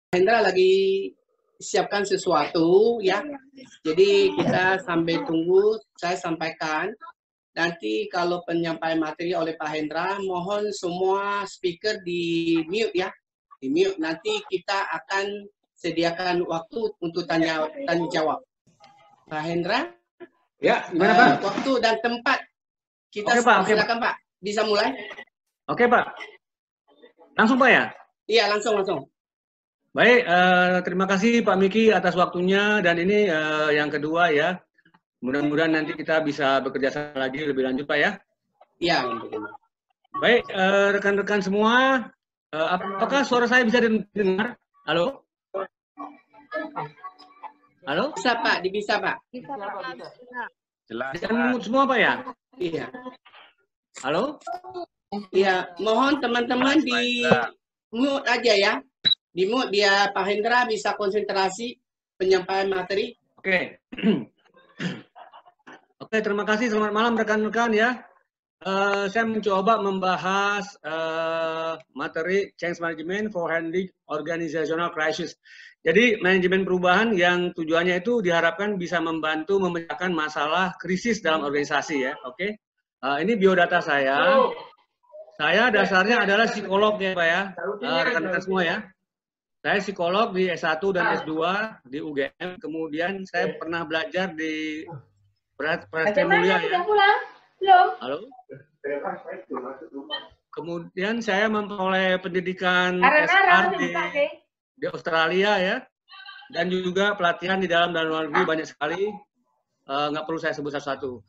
Hendra lagi siapkan sesuatu ya. Jadi kita sambil tunggu, saya sampaikan. Nanti kalau penyampaian materi oleh Pak Hendra, mohon semua speaker di mute ya. Di mute. Nanti kita akan sediakan waktu untuk tanya jawab. Pak Hendra? Ya, gimana Pak? Waktu dan tempat. Kita oke, Pak, silakan Pak. Bisa mulai? Oke Pak. Langsung Pak ya? Iya, langsung. Baik, terima kasih Pak Miki atas waktunya, dan ini yang kedua ya. Mudah-mudahan nanti kita bisa bekerja sama lagi lebih lanjut Pak ya. Iya. Baik, rekan-rekan semua, apakah suara saya bisa didengar? Halo? Halo? Bisa Pak, bisa Pak. Bisa Pak. Jelas. Jangan semua Pak ya? Iya. Halo? Iya, mohon teman-teman di mute aja ya. Di mute biar Pak Hendra bisa konsentrasi penyampaian materi. Oke. Oke, terima kasih. Selamat malam rekan-rekan ya. Saya mencoba membahas materi Change Management for Handling Organizational Crisis. Jadi manajemen perubahan yang tujuannya itu diharapkan bisa membantu memecahkan masalah krisis dalam organisasi ya. Oke. Ini biodata saya. Saya dasarnya adalah psikolog ya Pak ya. Rekan-rekan semua ya. Saya psikolog di S1 dan S2 di UGM. Kemudian saya pernah belajar di Prasasti Mulia ya. Belum. Halo? Kemudian saya memperoleh pendidikan SR di Australia ya. Dan juga pelatihan di dalam dan luar negeri banyak sekali. Nggak perlu saya sebut satu-satu.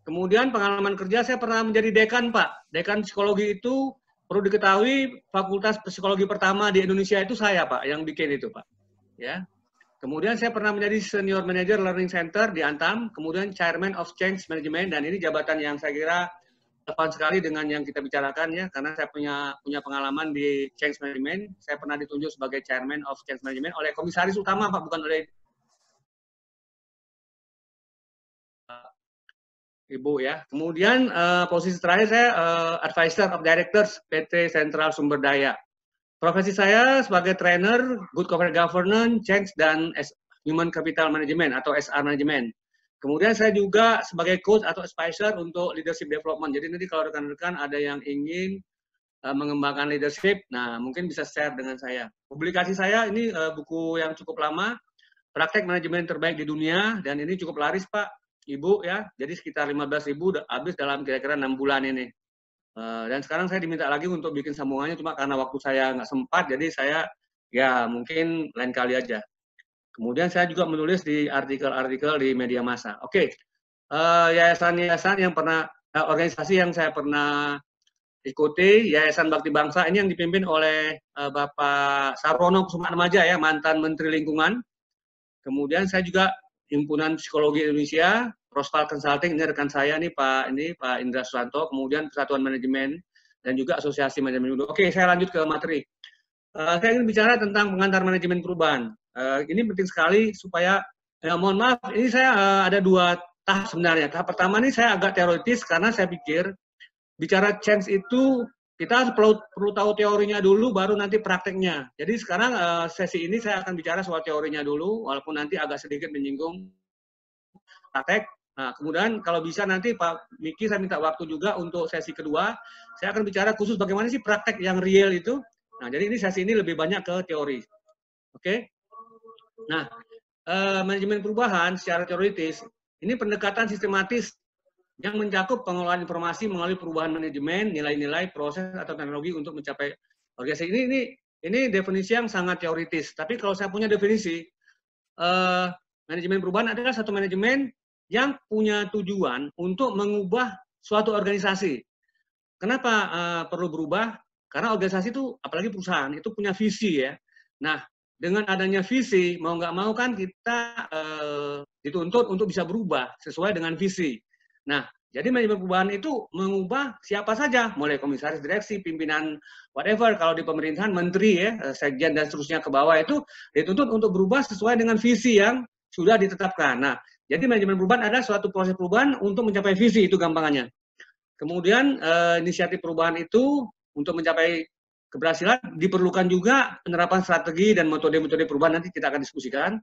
Kemudian pengalaman kerja saya pernah menjadi dekan Pak. Dekan psikologi itu perlu diketahui fakultas psikologi pertama di Indonesia itu saya Pak, yang bikin itu Pak. Ya. Kemudian saya pernah menjadi Senior Manager Learning Center di Antam, kemudian Chairman of Change Management, dan ini jabatan yang saya kira tepat sekali dengan yang kita bicarakan ya, karena saya punya pengalaman di Change Management. Saya pernah ditunjuk sebagai Chairman of Change Management oleh komisaris utama Pak, bukan oleh Ibu ya. Kemudian posisi terakhir saya Advisor of Directors PT Sentral Sumber Daya. Profesi saya sebagai trainer Good Corporate Governance, Change, dan Human Capital Management atau SR Management. Kemudian saya juga sebagai coach atau advisor untuk leadership development. Jadi nanti kalau rekan-rekan ada yang ingin mengembangkan leadership, nah mungkin bisa share dengan saya. Publikasi saya ini buku yang cukup lama, Praktek Manajemen Terbaik di Dunia, dan ini cukup laris Pak, Ibu ya. Jadi sekitar 15.000 udah habis dalam kira-kira 6 bulan ini. Dan sekarang saya diminta lagi untuk bikin sambungannya, cuma karena waktu saya nggak sempat, jadi saya ya mungkin lain kali aja. Kemudian saya juga menulis di artikel-artikel di media massa. Oke, yayasan-yayasan yang pernah, organisasi yang saya pernah ikuti, Yayasan Bakti Bangsa, ini yang dipimpin oleh Bapak Sarwono Kusumaatmadja ya, mantan Menteri Lingkungan. Kemudian saya juga Himpunan Psikologi Indonesia, Prosval Consulting, ini rekan saya nih Pak Indra Susanto, kemudian Persatuan Manajemen, dan juga Asosiasi Manajemen Indo. Oke, saya lanjut ke materi. Saya ingin bicara tentang pengantar manajemen perubahan. Ini penting sekali supaya, mohon maaf, ini saya ada dua tahap sebenarnya. Tahap pertama ini saya agak teoritis karena saya pikir bicara change itu kita perlu tahu teorinya dulu, baru nanti prakteknya. Jadi sekarang sesi ini saya akan bicara soal teorinya dulu, walaupun nanti agak sedikit menyinggung praktek. Nah, kemudian kalau bisa nanti Pak Miki saya minta waktu juga untuk sesi kedua. Saya akan bicara khusus bagaimana sih praktek yang real itu. Nah, jadi ini sesi ini lebih banyak ke teori. Oke? Nah, manajemen perubahan secara teoritis, ini pendekatan sistematis yang mencakup pengelolaan informasi melalui perubahan manajemen, nilai-nilai, proses, atau teknologi untuk mencapai organisasi. Ini definisi yang sangat teoritis. Tapi kalau saya punya definisi, manajemen perubahan adalah satu manajemen yang punya tujuan untuk mengubah suatu organisasi. Kenapa perlu berubah? Karena organisasi itu, apalagi perusahaan, itu punya visi ya. Nah, dengan adanya visi, mau nggak mau kan kita dituntut untuk bisa berubah sesuai dengan visi. Nah, jadi manajemen perubahan itu mengubah siapa saja, mulai komisaris direksi, pimpinan, whatever. Kalau di pemerintahan, menteri ya, sekjen dan seterusnya ke bawah itu dituntut untuk berubah sesuai dengan visi yang sudah ditetapkan. Nah, jadi manajemen perubahan adalah suatu proses perubahan untuk mencapai visi, itu gampangannya. Kemudian inisiatif perubahan itu untuk mencapai keberhasilan diperlukan juga penerapan strategi dan metode-metode perubahan, nanti kita akan diskusikan.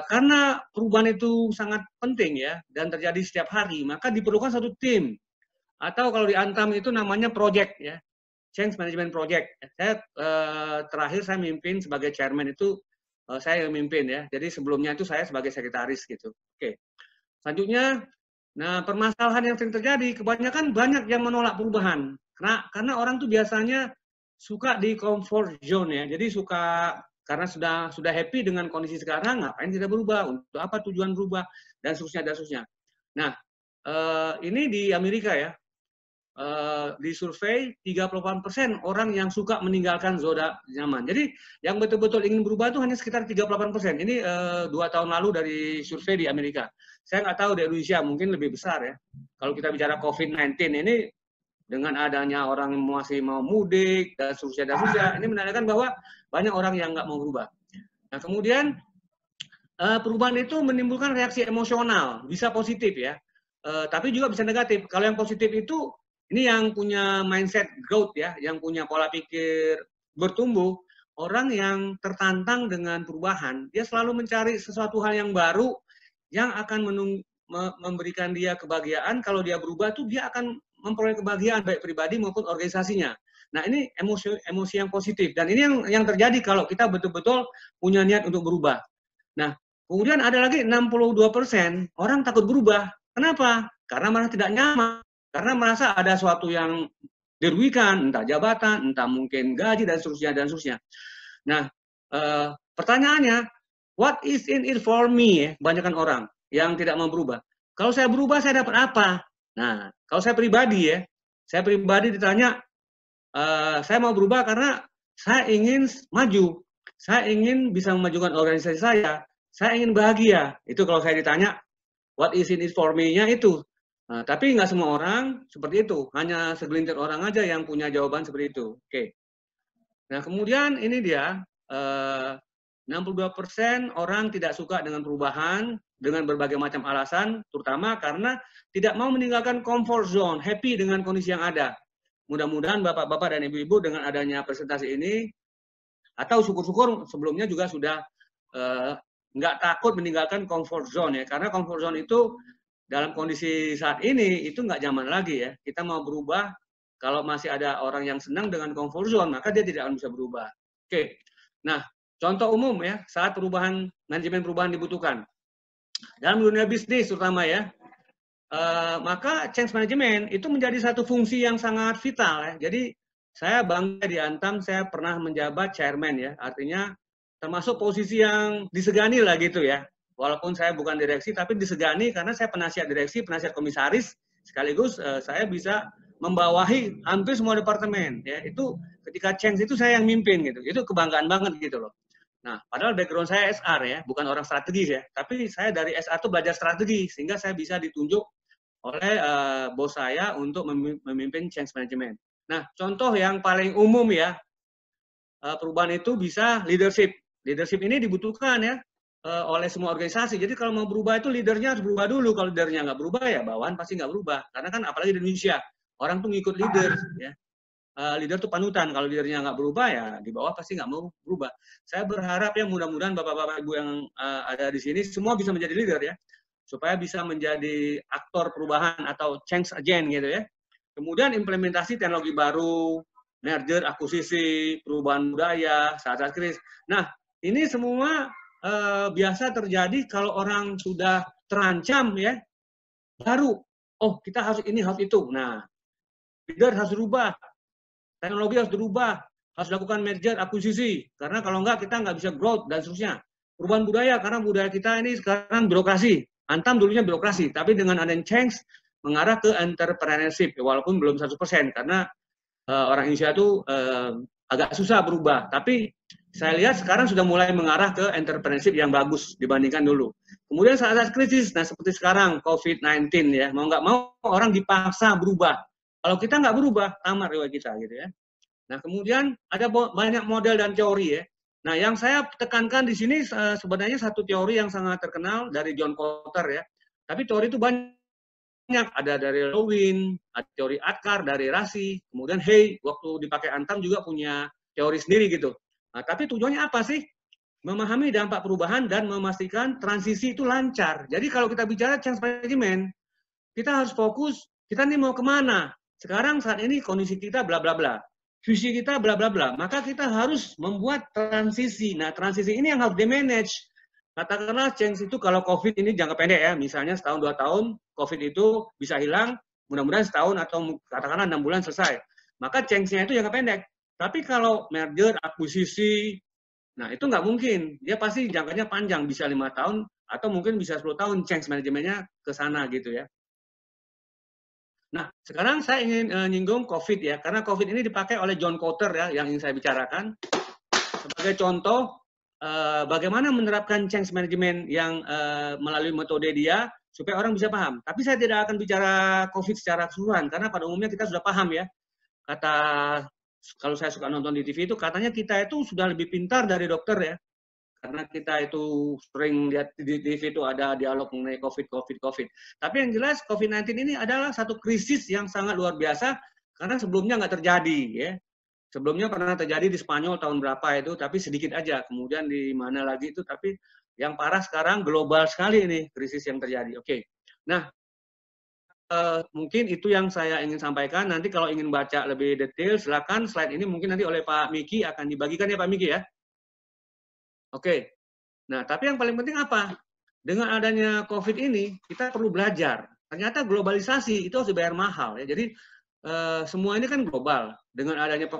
Karena perubahan itu sangat penting ya dan terjadi setiap hari, maka diperlukan satu tim atau kalau di Antam itu namanya project ya, change management project. Saya terakhir saya mimpin sebagai chairman itu saya yang mimpin ya. Jadi sebelumnya itu saya sebagai sekretaris gitu. Oke. Selanjutnya, nah permasalahan yang sering terjadi kebanyakan banyak yang menolak perubahan karena orang tuh biasanya suka di comfort zone ya. Jadi suka karena sudah happy dengan kondisi sekarang, ngapain tidak berubah? Untuk apa tujuan berubah? Dan seterusnya, dan seterusnya. Nah, ini di Amerika ya, di survei 38% orang yang suka meninggalkan zona nyaman. Jadi yang betul-betul ingin berubah itu hanya sekitar 38%. Ini 2 tahun lalu dari survei di Amerika. Saya nggak tahu di Indonesia, mungkin lebih besar ya. Kalau kita bicara COVID-19 ini, dengan adanya orang masih mau mudik dan seterusnya, ini menandakan bahwa banyak orang yang nggak mau berubah. Nah kemudian perubahan itu menimbulkan reaksi emosional, bisa positif ya, tapi juga bisa negatif. Kalau yang positif itu ini yang punya mindset growth ya, yang punya pola pikir bertumbuh, orang yang tertantang dengan perubahan, dia selalu mencari sesuatu hal yang baru yang akan memberikan dia kebahagiaan. Kalau dia berubah tuh dia akan memperoleh kebahagiaan baik pribadi maupun organisasinya. Nah ini emosi yang positif dan ini yang terjadi kalau kita betul-betul punya niat untuk berubah. Nah kemudian ada lagi 62% orang takut berubah. Kenapa? Karena merasa tidak nyaman, karena merasa ada sesuatu yang dirugikan, entah jabatan, entah mungkin gaji dan seterusnya dan seterusnya. Nah pertanyaannya, what is in it for me? Ya, kebanyakan orang yang tidak mau berubah. Kalau saya berubah saya dapat apa? Nah, kalau saya pribadi ya, saya pribadi ditanya, saya mau berubah karena saya ingin maju, saya ingin bisa memajukan organisasi saya ingin bahagia. Itu kalau saya ditanya, what is in it for me-nya itu. Nah, tapi nggak semua orang seperti itu, hanya segelintir orang aja yang punya jawaban seperti itu. Oke. Nah, kemudian ini dia, 62% orang tidak suka dengan perubahan dengan berbagai macam alasan, terutama karena tidak mau meninggalkan comfort zone, happy dengan kondisi yang ada. Mudah-mudahan Bapak-Bapak dan Ibu-Ibu dengan adanya presentasi ini, atau syukur-syukur sebelumnya juga sudah nggak takut meninggalkan comfort zone ya, karena comfort zone itu dalam kondisi saat ini itu nggak zaman lagi ya. Kita mau berubah, kalau masih ada orang yang senang dengan comfort zone, maka dia tidak akan bisa berubah. Oke, nah contoh umum ya, saat manajemen perubahan dibutuhkan. Dalam dunia bisnis terutama ya, maka change management itu menjadi satu fungsi yang sangat vital ya. Jadi saya bangga di Antam, saya pernah menjabat chairman ya, artinya termasuk posisi yang disegani lah gitu ya. Walaupun saya bukan direksi, tapi disegani karena saya penasihat direksi, penasihat komisaris, sekaligus saya bisa membawahi hampir semua departemen ya. Itu ketika change itu saya yang mimpin gitu, itu kebanggaan banget gitu loh. Nah, padahal background saya SR ya, bukan orang strategis ya, tapi saya dari SR itu belajar strategi, sehingga saya bisa ditunjuk oleh bos saya untuk memimpin change management. Nah, contoh yang paling umum ya, perubahan itu bisa leadership. Leadership ini dibutuhkan ya oleh semua organisasi. Jadi kalau mau berubah itu leadernya harus berubah dulu. Kalau leadernya nggak berubah ya bawahan pasti nggak berubah. Karena kan apalagi di Indonesia, orang tuh ngikut leader ya. Leader tuh panutan, kalau leadernya nggak berubah ya di bawah pasti nggak mau berubah. Saya berharap ya mudah-mudahan Bapak-Bapak Ibu yang ada di sini semua bisa menjadi leader ya, supaya bisa menjadi aktor perubahan atau change agent gitu ya. Kemudian implementasi teknologi baru, merger, akuisisi, perubahan budaya, saat-saat krisis. Nah ini semua biasa terjadi kalau orang sudah terancam ya, baru oh kita harus ini harus itu. Nah leader harus berubah. Teknologi harus berubah, harus lakukan merger, akuisisi. Karena kalau enggak, kita nggak bisa growth, dan seterusnya. Perubahan budaya, karena budaya kita ini sekarang birokrasi. Antam dulunya birokrasi, tapi dengan adanya change, mengarah ke entrepreneurship, walaupun belum 100%, karena orang Indonesia itu agak susah berubah. Tapi saya lihat sekarang sudah mulai mengarah ke entrepreneurship yang bagus dibandingkan dulu. Kemudian saat krisis, nah seperti sekarang, COVID-19, ya, mau nggak mau orang dipaksa berubah. Kalau kita nggak berubah, tamat riwayat kita gitu ya. Nah kemudian ada banyak model dan teori ya. Nah yang saya tekankan di sini sebenarnya satu teori yang sangat terkenal dari John Kotter ya. Tapi teori itu banyak banyak, ada dari Lewin, ada teori Atkar dari Rasi, kemudian Hay waktu dipakai Antam juga punya teori sendiri gitu. Nah, tapi tujuannya apa sih? Memahami dampak perubahan dan memastikan transisi itu lancar. Jadi kalau kita bicara change management, kita harus fokus, kita nih mau kemana? Sekarang saat ini kondisi kita bla bla bla, visi kita bla bla bla, maka kita harus membuat transisi. Nah, transisi ini yang harus di-manage. Katakanlah change itu kalau COVID ini jangka pendek ya, misalnya setahun 2 tahun, COVID itu bisa hilang, mudah-mudahan setahun atau katakanlah 6 bulan selesai. Maka change-nya itu jangka pendek. Tapi kalau merger, akuisisi, nah itu nggak mungkin. Dia pasti jangkanya panjang, bisa 5 tahun atau mungkin bisa 10 tahun change manajemennya ke sana gitu ya. Nah, sekarang saya ingin nyinggung COVID ya, karena COVID ini dipakai oleh John Kotter ya, yang ingin saya bicarakan. Sebagai contoh, bagaimana menerapkan change management yang melalui metode dia, supaya orang bisa paham. Tapi saya tidak akan bicara COVID secara keseluruhan, karena pada umumnya kita sudah paham ya. Kata, kalau saya suka nonton di TV itu, katanya kita itu sudah lebih pintar dari dokter ya. Karena kita itu sering lihat di TV itu ada dialog mengenai COVID. Tapi yang jelas COVID-19 ini adalah satu krisis yang sangat luar biasa, karena sebelumnya nggak terjadi ya. Sebelumnya pernah terjadi di Spanyol tahun berapa itu, tapi sedikit aja. Kemudian di mana lagi itu, tapi yang parah sekarang global sekali ini krisis yang terjadi. Oke. Nah, mungkin itu yang saya ingin sampaikan. Nanti kalau ingin baca lebih detail, silakan slide ini mungkin nanti oleh Pak Miki akan dibagikan ya Pak Miki ya. Oke. Nah, tapi yang paling penting apa? Dengan adanya COVID ini, kita perlu belajar. Ternyata globalisasi itu harus dibayar mahal ya. Jadi semua ini kan global. Dengan adanya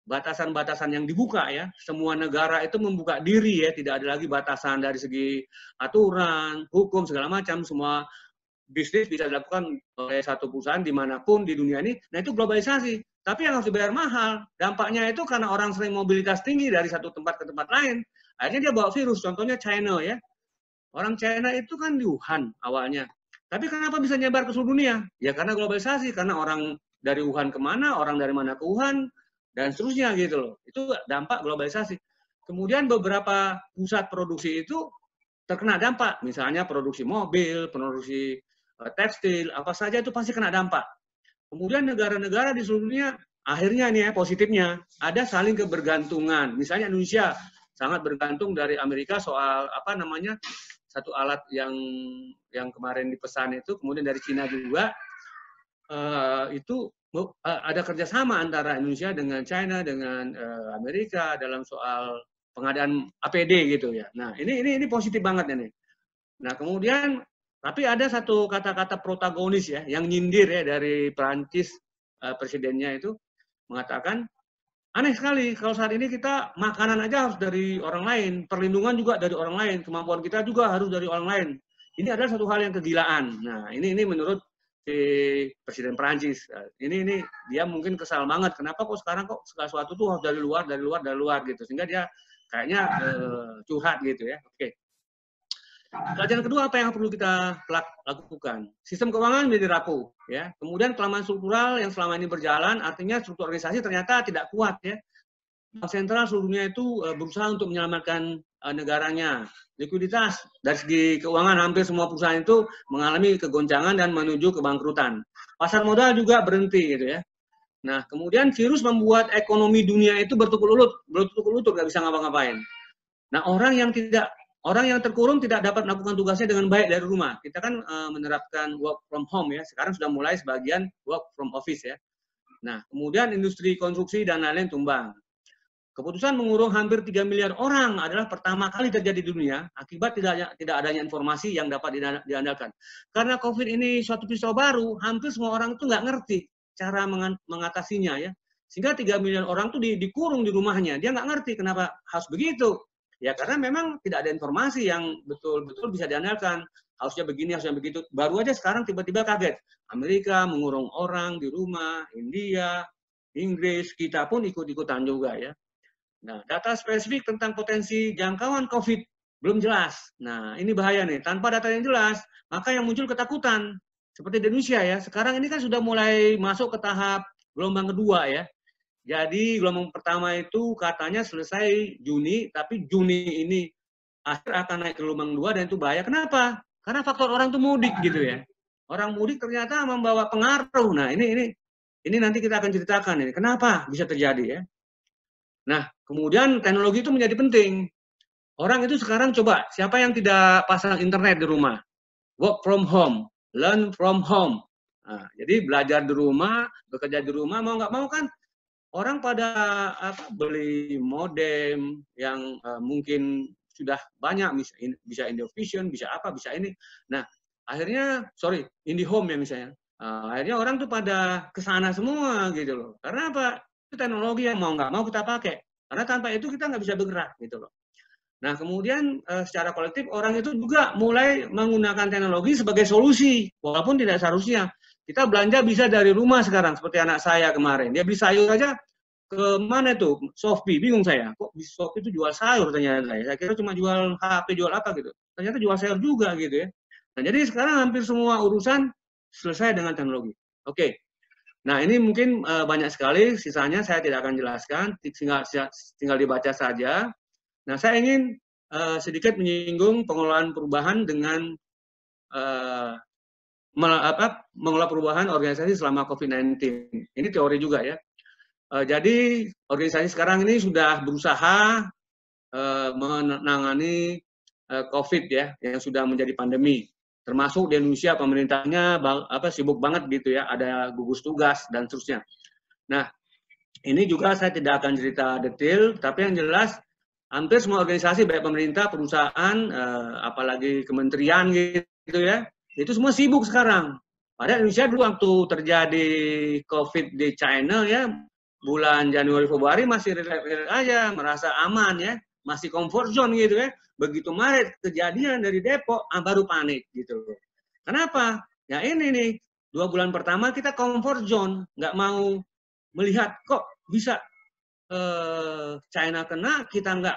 batasan-batasan yang dibuka ya, semua negara itu membuka diri ya, tidak ada lagi batasan dari segi aturan, hukum segala macam, semua bisnis bisa dilakukan oleh satu perusahaan dimanapun di dunia ini. Nah itu globalisasi. Tapi yang harus dibayar mahal, dampaknya itu karena orang sering mobilitas tinggi dari satu tempat ke tempat lain, akhirnya dia bawa virus. Contohnya China ya, orang China itu kan di Wuhan awalnya. Tapi kenapa bisa nyebar ke seluruh dunia? Ya karena globalisasi, karena orang dari Wuhan kemana, orang dari mana ke Wuhan, dan seterusnya gitu loh. Itu dampak globalisasi. Kemudian beberapa pusat produksi itu terkena dampak. Misalnya produksi mobil, produksi tekstil, apa saja itu pasti kena dampak. Kemudian negara-negara di seluruh dunia, akhirnya nih ya positifnya, ada saling kebergantungan. Misalnya Indonesia sangat bergantung dari Amerika soal apa namanya, satu alat yang kemarin dipesan itu, kemudian dari Cina juga, itu ada kerjasama antara Indonesia dengan China, dengan Amerika dalam soal pengadaan APD gitu ya. Nah ini positif banget ini. Nah kemudian tapi ada satu kata-kata protagonis ya yang nyindir ya dari Perancis, presidennya itu mengatakan aneh sekali kalau saat ini kita makanan aja harus dari orang lain, perlindungan juga dari orang lain, kemampuan kita juga harus dari orang lain. Ini adalah satu hal yang kegilaan. Nah ini menurut si Presiden Perancis. Ini dia mungkin kesal banget. Kenapa kok sekarang kok segala sesuatu tuh harus dari luar gitu. Sehingga dia kayaknya curhat gitu ya. Oke. Pelajaran kedua apa yang perlu kita lakukan? Sistem keuangan menjadi rapuh ya. Kemudian kelemahan struktural yang selama ini berjalan, artinya struktur organisasi ternyata tidak kuat ya. Bank sentral seluruh dunia itu berusaha untuk menyelamatkan negaranya. Likuiditas dari segi keuangan hampir semua perusahaan itu mengalami kegoncangan dan menuju kebangkrutan. Pasar modal juga berhenti gitu ya. Nah, kemudian virus membuat ekonomi dunia itu bertukul lutut, nggak bisa ngapa-ngapain. Nah, orang yang terkurung tidak dapat melakukan tugasnya dengan baik dari rumah. Kita kan menerapkan work from home ya. Sekarang sudah mulai sebagian work from office ya. Nah, kemudian industri konstruksi dan lain-lain tumbang. Keputusan mengurung hampir 3 miliar orang adalah pertama kali terjadi di dunia akibat tidak adanya informasi yang dapat diandalkan. Karena COVID ini suatu pisau baru, hampir semua orang itu nggak ngerti cara mengatasinya ya. Sehingga 3 miliar orang itu dikurung di rumahnya. Dia nggak ngerti kenapa harus begitu. Ya karena memang tidak ada informasi yang betul-betul bisa diandalkan. Harusnya begini, harusnya begitu. Baru aja sekarang tiba-tiba kaget. Amerika mengurung orang di rumah, India, Inggris, kita pun ikut-ikutan juga ya. Nah, data spesifik tentang potensi jangkauan COVID belum jelas. Nah, ini bahaya nih. Tanpa data yang jelas, maka yang muncul ketakutan. Seperti di Indonesia ya. Sekarang ini kan sudah mulai masuk ke tahap gelombang kedua ya. Jadi gelombang pertama itu katanya selesai Juni, tapi Juni ini akhir akan naik ke gelombang 2 dan itu bahaya. Kenapa? Karena faktor orang itu mudik gitu ya. Orang mudik ternyata membawa pengaruh. Nah, ini nanti kita akan ceritakan ini. Kenapa bisa terjadi ya. Nah, kemudian teknologi itu menjadi penting. Orang itu sekarang coba, siapa yang tidak pasang internet di rumah? Work from home, learn from home. Nah, jadi belajar di rumah, bekerja di rumah, mau nggak mau kan orang pada beli modem yang mungkin sudah banyak, bisa Indovision, bisa apa, bisa ini. Nah, akhirnya, IndiHome ya misalnya. Akhirnya orang tuh pada kesana semua gitu loh. Karena apa? Itu teknologi yang mau nggak mau kita pakai. Karena tanpa itu kita nggak bisa bergerak gitu loh. Nah, kemudian secara kolektif orang itu juga mulai menggunakan teknologi sebagai solusi, walaupun tidak seharusnya. Kita belanja bisa dari rumah sekarang, seperti anak saya kemarin. Dia beli sayur aja ke mana tuh? Shopee, bingung saya. Kok di Shopee itu jual sayur ternyata ya. Saya kira cuma jual HP, jual apa gitu. Ternyata jual sayur juga gitu ya. Nah, jadi sekarang hampir semua urusan selesai dengan teknologi. Oke. Nah, ini mungkin banyak sekali, sisanya saya tidak akan jelaskan, tinggal dibaca saja. Nah, saya ingin sedikit menyinggung pengelolaan perubahan dengan mengelola perubahan organisasi selama COVID-19. Ini teori juga ya. Jadi organisasi sekarang ini sudah berusaha menangani COVID ya, yang sudah menjadi pandemi. Termasuk di Indonesia pemerintahnya sibuk banget gitu ya, ada gugus tugas dan seterusnya. Nah, ini juga saya tidak akan cerita detail, tapi yang jelas hampir semua organisasi, baik pemerintah, perusahaan, apalagi kementerian gitu ya, itu semua sibuk sekarang. Padahal Indonesia dulu waktu terjadi COVID di China ya, bulan Januari Februari masih relax aja, merasa aman ya, masih comfort zone gitu ya. Begitu Maret kejadian dari Depok, baru panik gitu. Kenapa? Ya ini nih, 2 bulan pertama kita comfort zone, nggak mau melihat kok bisa China kena, kita enggak.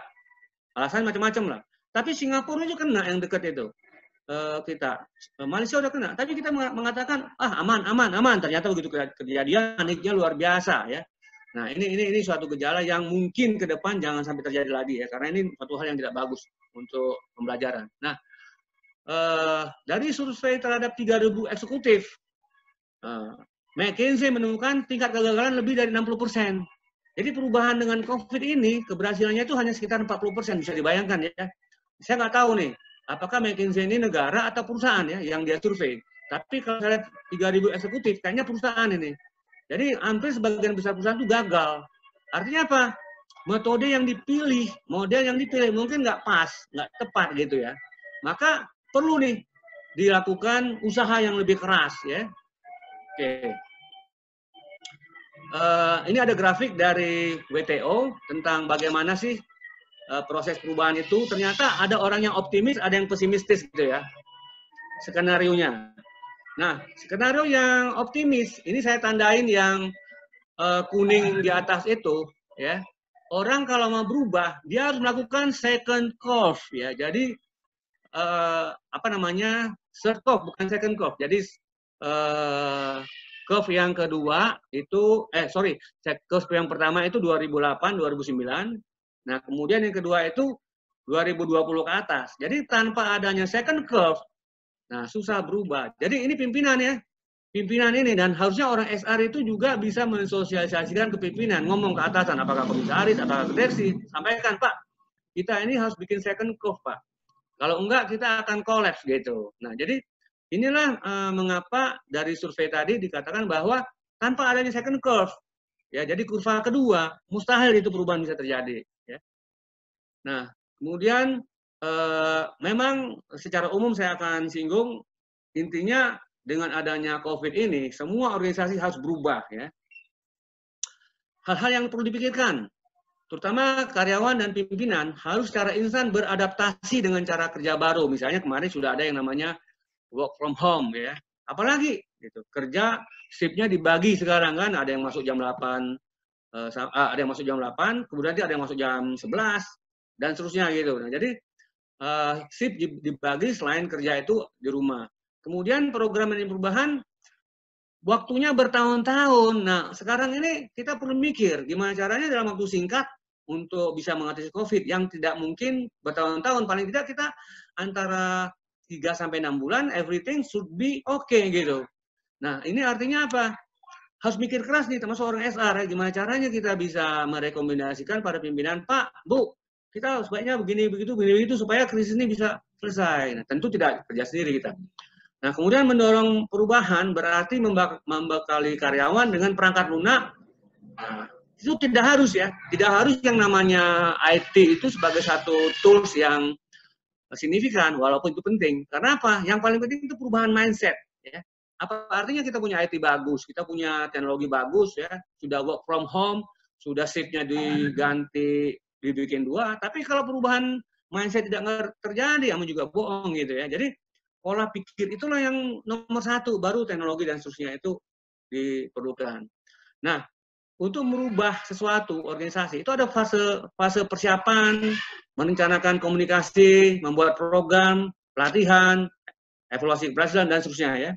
Alasan macam-macam lah. Tapi Singapura itu kena yang dekat itu. Kita. Malaysia udah kena. Tapi kita mengatakan, aman. Ternyata begitu kejadian, paniknya luar biasa ya. Nah, ini suatu gejala yang mungkin ke depan jangan sampai terjadi lagi ya. Karena ini suatu hal yang tidak bagus untuk pembelajaran. Nah, dari survei terhadap 3.000 eksekutif, McKinsey menemukan tingkat kegagalan lebih dari 60%. Jadi perubahan dengan COVID ini, keberhasilannya itu hanya sekitar 40%, bisa dibayangkan ya. Saya nggak tahu nih, apakah McKinsey ini negara atau perusahaan ya yang dia survei. Tapi kalau saya lihat 3.000 eksekutif, kayaknya perusahaan ini. Jadi hampir sebagian besar perusahaan itu gagal. Artinya apa? Metode yang dipilih, model yang dipilih mungkin nggak pas, nggak tepat gitu ya. Maka perlu nih dilakukan usaha yang lebih keras ya. Oke. Ini ada grafik dari WTO tentang bagaimana sih proses perubahan itu. Ternyata ada orang yang optimis, ada yang pesimistis gitu ya, skenario-nya. Nah, skenario yang optimis, ini saya tandain yang kuning di atas itu, ya. Orang kalau mau berubah, dia harus melakukan second curve, ya. Jadi third curve, bukan second curve. Jadi curve yang kedua itu, curve yang pertama itu 2008, 2009. Nah, kemudian yang kedua itu 2020 ke atas. Jadi tanpa adanya second curve, nah susah berubah. Jadi ini pimpinan ya, pimpinan ini, dan harusnya orang SR itu juga bisa mensosialisasikan ke pimpinan, ngomong ke atasan, apakah komisaris, apakah ke direksi, sampaikan, Pak, kita ini harus bikin second curve, Pak. Kalau enggak, kita akan collapse gitu. Nah, jadi inilah mengapa dari survei tadi dikatakan bahwa tanpa adanya second curve, ya, jadi kurva kedua, mustahil itu perubahan bisa terjadi. Ya. Nah, kemudian memang secara umum saya akan singgung, intinya dengan adanya COVID ini, semua organisasi harus berubah. Ya. Hal-hal yang perlu dipikirkan, terutama karyawan dan pimpinan harus secara instan beradaptasi dengan cara kerja baru. Misalnya kemarin sudah ada yang namanya work from home, ya. Apalagi gitu, kerja shift-nya dibagi sekarang kan, ada yang masuk jam 8, ada yang masuk jam 8, kemudian ada yang masuk jam 11 dan seterusnya gitu. Nah, jadi shift dibagi selain kerja itu di rumah. Kemudian program ini perubahan waktunya bertahun-tahun. Nah, sekarang ini kita perlu mikir gimana caranya dalam waktu singkat untuk bisa mengatasi COVID yang tidak mungkin bertahun-tahun. Paling tidak kita antara 3-6 bulan, everything should be okay gitu. Nah, ini artinya apa? Harus mikir keras nih, termasuk orang SR, ya. Gimana caranya kita bisa merekomendasikan pada pimpinan, Pak, Bu, kita sebaiknya begini, begitu, supaya krisis ini bisa selesai. Nah, tentu tidak kerja sendiri kita. Nah, kemudian mendorong perubahan berarti membekali karyawan dengan perangkat lunak. Nah, itu tidak harus ya, tidak harus yang namanya IT itu sebagai satu tools yang signifikan, walaupun itu penting. Karena apa? Yang paling penting itu perubahan mindset. Ya. Apa artinya kita punya IT bagus, kita punya teknologi bagus, ya, sudah work from home, sudah shift-nya diganti, dibikin 2, tapi kalau perubahan mindset tidak terjadi, kamu juga bohong gitu ya. Jadi pola pikir itulah yang nomor 1, baru teknologi dan seterusnya itu diperlukan. Nah, untuk merubah sesuatu organisasi itu ada fase persiapan, merencanakan komunikasi, membuat program, pelatihan, evaluasi keberhasilan dan seterusnya ya.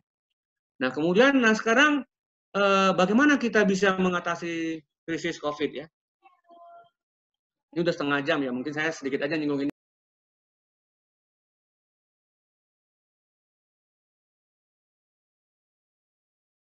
Nah, kemudian sekarang bagaimana kita bisa mengatasi krisis COVID ya? Ini udah setengah jam ya, mungkin saya sedikit aja nyinggung ini.